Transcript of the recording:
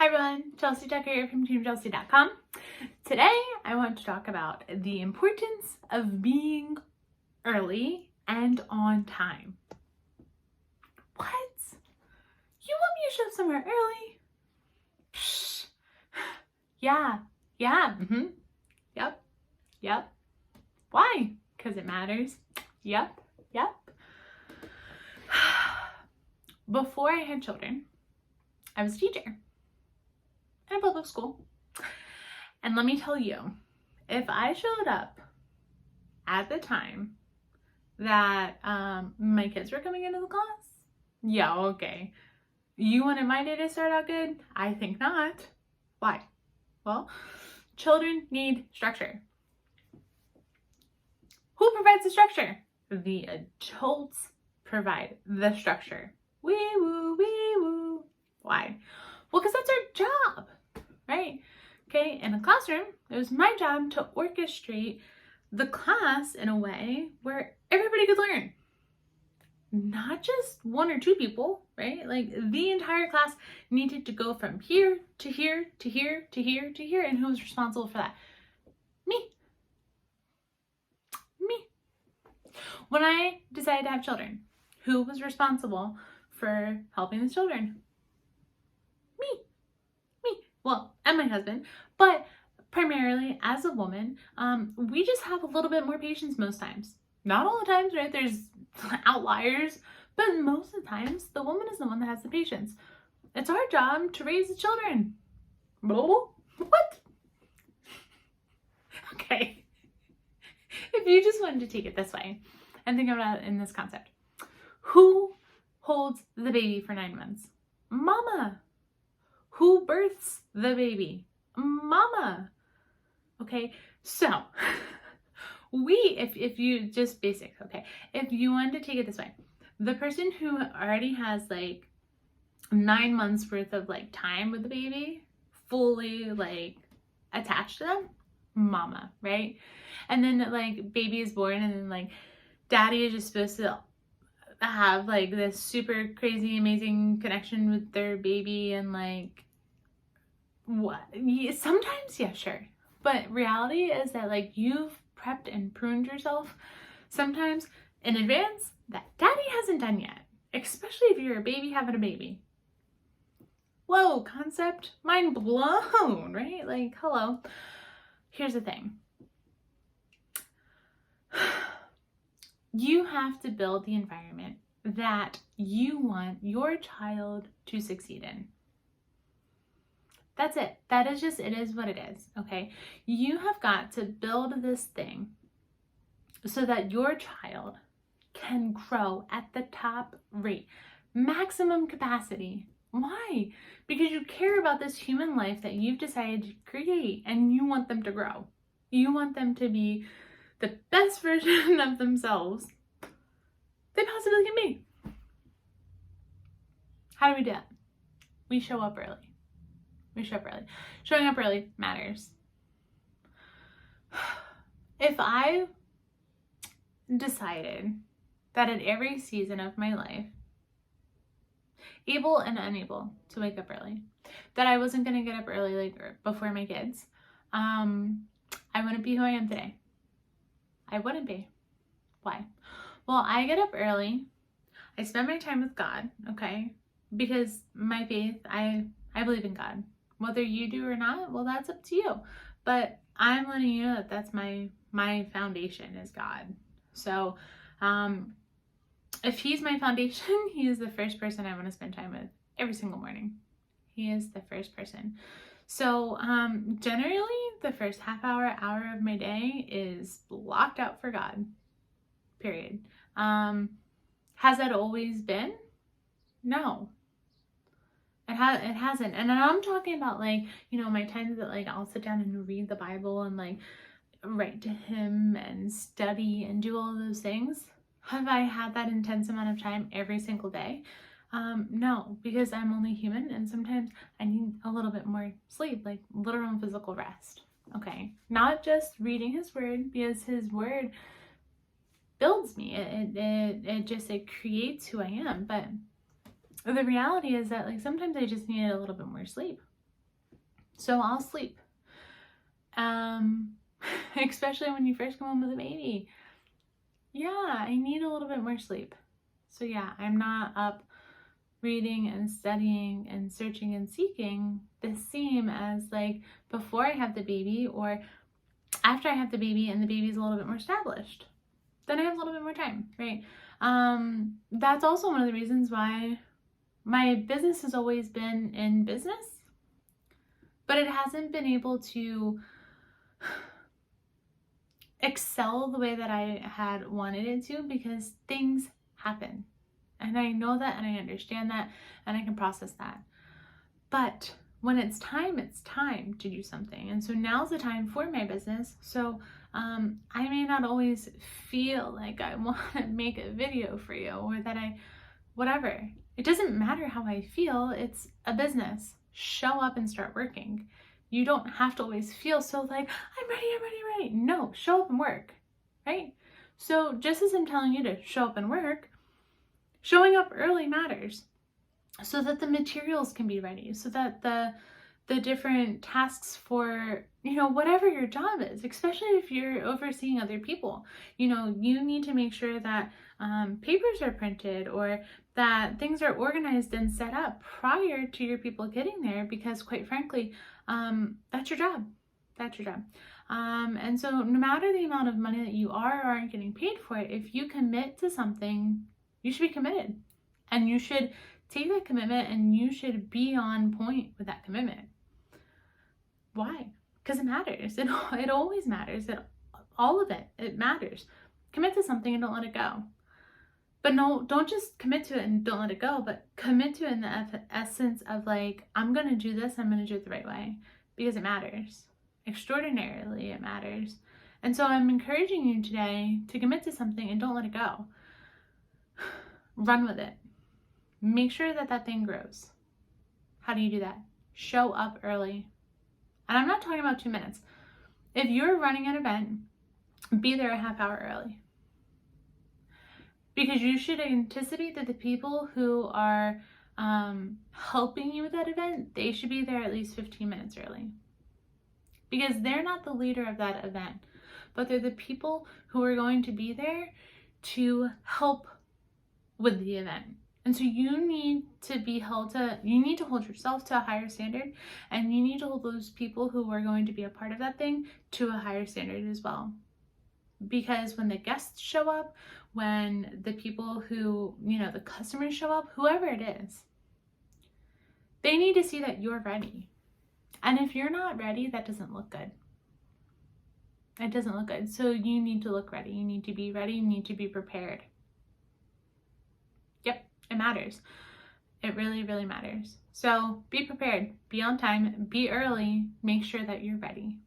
Hi everyone, Chelsea Tucker here from teamchelsea.com. Today I want to talk about the importance of being early and on time. What? You want me to show up somewhere early? Psh. Yeah, yep. Why? Because it matters. Yep. Before I had children, I was a teacher in a public school. And let me tell you, if I showed up at the time that my kids were coming into the class, yeah, okay. You wanted my day to start out good? I think not. Why? Well, children need structure. Who provides the structure? The adults provide the structure. Wee woo. Why? Well, because that's our job, right? Okay, in a classroom, it was my job to orchestrate the class in a way where everybody could learn. Not just one or two people, right? Like the entire class needed to go from here to here to here to here to here. And who was responsible for that? Me. When I decided to have children, who was responsible for helping the children? Me. Well, and my husband, but primarily as a woman, we just have a little bit more patience most times. Not all the times, right? There's outliers, but most of the times, the woman is the one that has the patience. It's our job to raise the children. What? Okay. If you just wanted to take it this way and think about it in this concept, who holds the baby for 9 months? Mama. Who births the baby? Mama. Okay, so if you just basics, okay, if you wanted to take it this way, the person who already has like 9 months worth of like time with the baby, fully like attached to them, mama, right? And then like baby is born and then like daddy is just supposed to have like this super crazy amazing connection with their baby and like what? Yeah, sometimes, yeah, sure. But reality is that like you've prepped and pruned yourself sometimes in advance that daddy hasn't done yet, especially if you're a baby having a baby. Whoa, concept, mind blown, right? Like, hello. Here's the thing. You have to build the environment that you want your child to succeed in. That's it. That is just, it is what it is, okay? You have got to build this thing so that your child can grow at the top rate, maximum capacity. Why? Because you care about this human life that you've decided to create and you want them to grow. You want them to be the best version of themselves they possibly can be. How do we do that? We show up early. Showing up early matters. If I decided that at every season of my life, able and unable to wake up early, that I wasn't going to get up early like before my kids, I wouldn't be who I am today. I wouldn't be. Why? Well, I get up early. I spend my time with God, okay? Because my faith, I believe in God. Whether you do or not, well, that's up to you. But I'm letting you know that that's my foundation is God. So if he's my foundation, he is the first person I want to spend time with every single morning. He is the first person. So generally, the first hour of my day is blocked out for God, period. Has that always been? No. It hasn't. And I'm talking about like, you know, my times that like I'll sit down and read the Bible and like write to him and study and do all those things. Have I had that intense amount of time every single day? No, because I'm only human and sometimes I need a little bit more sleep, like literal and physical rest. Okay. Not just reading his word, because his word builds me. It creates who I am. But the reality is that like sometimes I just need a little bit more sleep. So I'll sleep. Especially when you first come home with a baby. Yeah, I need a little bit more sleep. So yeah, I'm not up reading and studying and searching and seeking the same as like before I have the baby or after I have the baby and the baby's a little bit more established. Then I have a little bit more time, right? That's also one of the reasons why my business has always been in business, but it hasn't been able to excel the way that I had wanted it to because things happen. And I know that and I understand that and I can process that. But when it's time to do something. And so now's the time for my business. So I may not always feel like I want to make a video for you or that whatever. It doesn't matter how I feel. It's a business. Show up and start working. You don't have to always feel so like, I'm ready. No, show up and work, right? So just as I'm telling you to show up and work, showing up early matters so that the materials can be ready, so that the different tasks for, whatever your job is, especially if you're overseeing other people, you need to make sure that papers are printed or that things are organized and set up prior to your people getting there, because quite frankly, that's your job. That's your job. And so no matter the amount of money that you are or aren't getting paid for it, if you commit to something, you should be committed. And you should take that commitment and you should be on point with that commitment. Why? Because it matters. It always matters. All of it matters. Commit to something and don't let it go. But no, don't just commit to it and don't let it go, but commit to it in the essence of like, I'm going to do this, I'm going to do it the right way, because it matters. Extraordinarily, it matters. And so I'm encouraging you today to commit to something and don't let it go. Run with it. Make sure that thing grows. How do you do that? Show up early. And I'm not talking about 2 minutes. If you're running an event, be there a half hour early. Because you should anticipate that the people who are helping you with that event, they should be there at least 15 minutes early. Because they're not the leader of that event, but they're the people who are going to be there to help with the event. And so you need to hold yourself to a higher standard, and you need to hold those people who are going to be a part of that thing to a higher standard as well. Because when the guests show up, when the people who, the customers show up, whoever it is, they need to see that you're ready. And if you're not ready, that doesn't look good. It doesn't look good. So you need to look ready. You need to be ready. You need to be prepared. Yep, it matters. It really, really matters. So be prepared. Be on time. Be early. Make sure that you're ready.